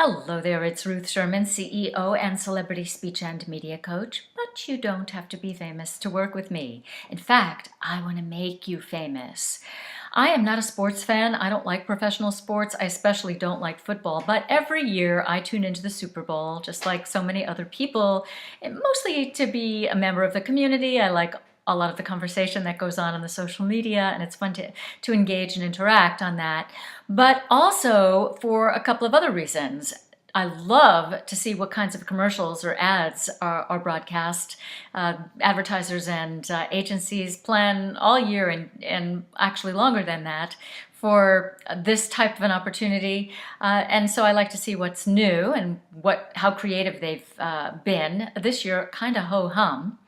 Hello there, it's Ruth Sherman, CEO and celebrity speech and media coach, but you don't have to be famous to work with me. In fact, I want to make you famous. I am not a sports fan. I don't like professional sports. I especially don't like football, but every year I tune into the Super Bowl, just like so many other people, mostly to be a member of the community. I like a lot of the conversation that goes on the social media, and it's fun to engage and interact on that. But also for a couple of other reasons. I love to see what kinds of commercials or ads are broadcast. Advertisers and agencies plan all year and actually longer than that for this type of an opportunity. And so I like to see what's new and how creative they've been. This year, kind of ho-hum.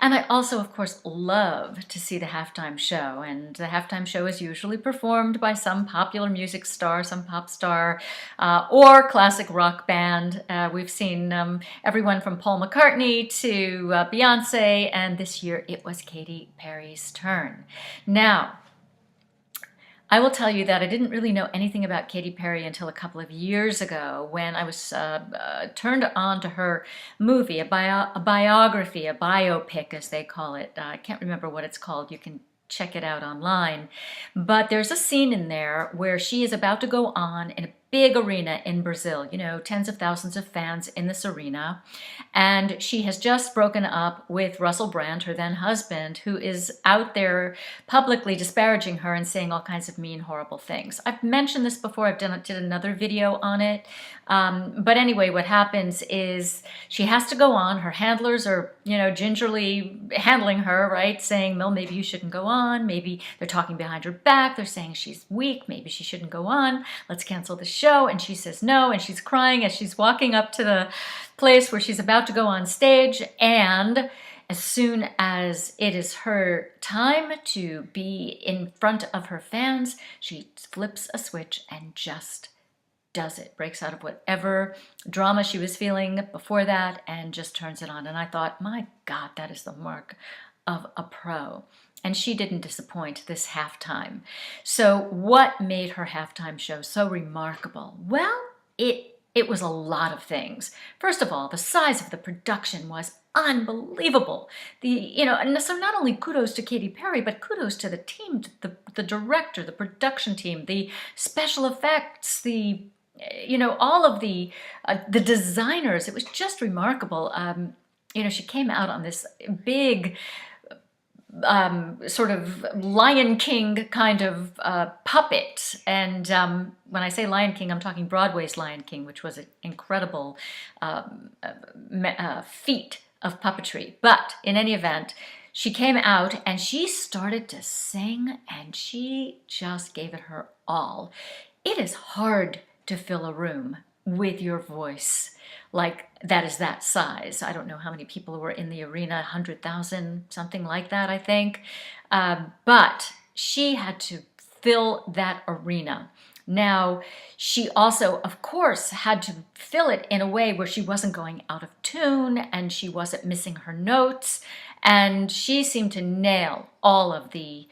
And I also, of course, love to see the halftime show. And the halftime show is usually performed by some popular music star, some pop star, or classic rock band. We've seen everyone from Paul McCartney to Beyonce, and this year it was Katy Perry's turn. Now, I will tell you that I didn't really know anything about Katy Perry until a couple of years ago when I was turned on to her movie, a biography, a biopic as they call it. I can't remember what it's called. You can check it out online. But there's a scene in there where she is about to go on in a big arena in Brazil, tens of thousands of fans in this arena. And she has just broken up with Russell Brand, her then husband, who is out there publicly disparaging her and saying all kinds of mean, horrible things. I've mentioned this before. Did another video on it. But anyway, what happens is she has to go on. Her handlers are, gingerly handling her, right? Saying, well, maybe you shouldn't go on. Maybe they're talking behind her back. They're saying she's weak. Maybe she shouldn't go on. Let's cancel the show. And she says no. And she's crying as she's walking up to the place where she's about to go on stage. And as soon as it is her time to be in front of her fans, she flips a switch and just does it, breaks out of whatever drama she was feeling before that and just turns it on. And I thought, my God, that is the mark of a pro. And she didn't disappoint this halftime. So what made her halftime show so remarkable? Well, it was a lot of things. First of all, the size of the production was unbelievable. And so not only kudos to Katy Perry, but kudos to the team, the director, the production team, the special effects, all of the designers. It was just remarkable. She came out on this big sort of Lion King kind of puppet. And when I say Lion King, I'm talking Broadway's Lion King, which was an incredible feat of puppetry. But in any event, she came out and she started to sing and she just gave it her all. It is hard to fill a room with your voice like that is that size. I don't know how many people were in the arena, 100,000, something like that, I think. But she had to fill that arena. Now, she also, of course, had to fill it in a way where she wasn't going out of tune and she wasn't missing her notes. And she seemed to nail all of the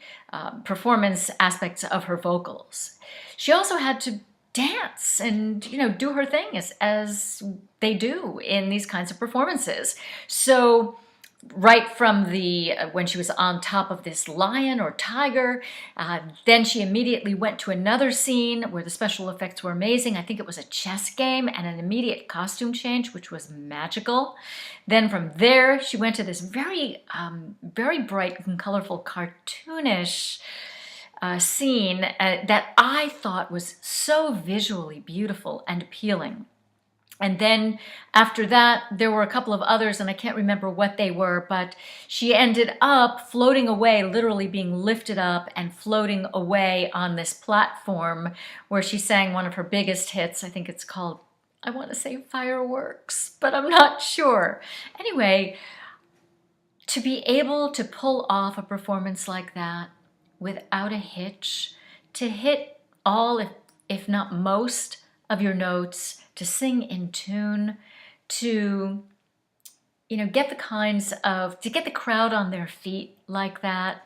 performance aspects of her vocals. She also had to dance and do her thing as they do in these kinds of performances. So right from when she was on top of this lion or tiger, then she immediately went to another scene where the special effects were amazing. I think it was a chess game and an immediate costume change, which was magical. Then from there, she went to this very bright and colorful cartoonish scene that I thought was so visually beautiful and appealing. And then after that, there were a couple of others, and I can't remember what they were, but she ended up floating away, literally being lifted up and floating away on this platform where she sang one of her biggest hits. I think it's called, I want to say Fireworks, but I'm not sure. Anyway, to be able to pull off a performance like that without a hitch, to hit all, if not most, of your notes, to sing in tune, to get the crowd on their feet like that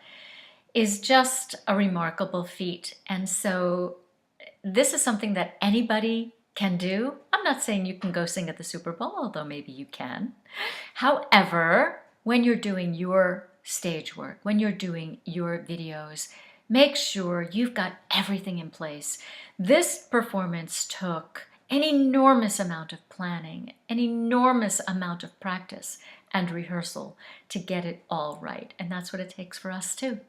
is just a remarkable feat. And so this is something that anybody can do. I'm not saying you can go sing at the Super Bowl, although maybe you can. However, when you're doing your stage work, when you're doing your videos, make sure you've got everything in place. This performance took an enormous amount of planning, an enormous amount of practice and rehearsal to get it all right. And that's what it takes for us too.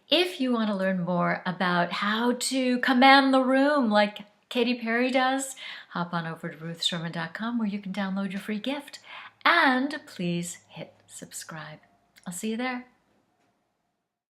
If you want to learn more about how to command the room like Katy Perry does, hop on over to ruthsherman.com where you can download your free gift. And please hit subscribe. I'll see you there.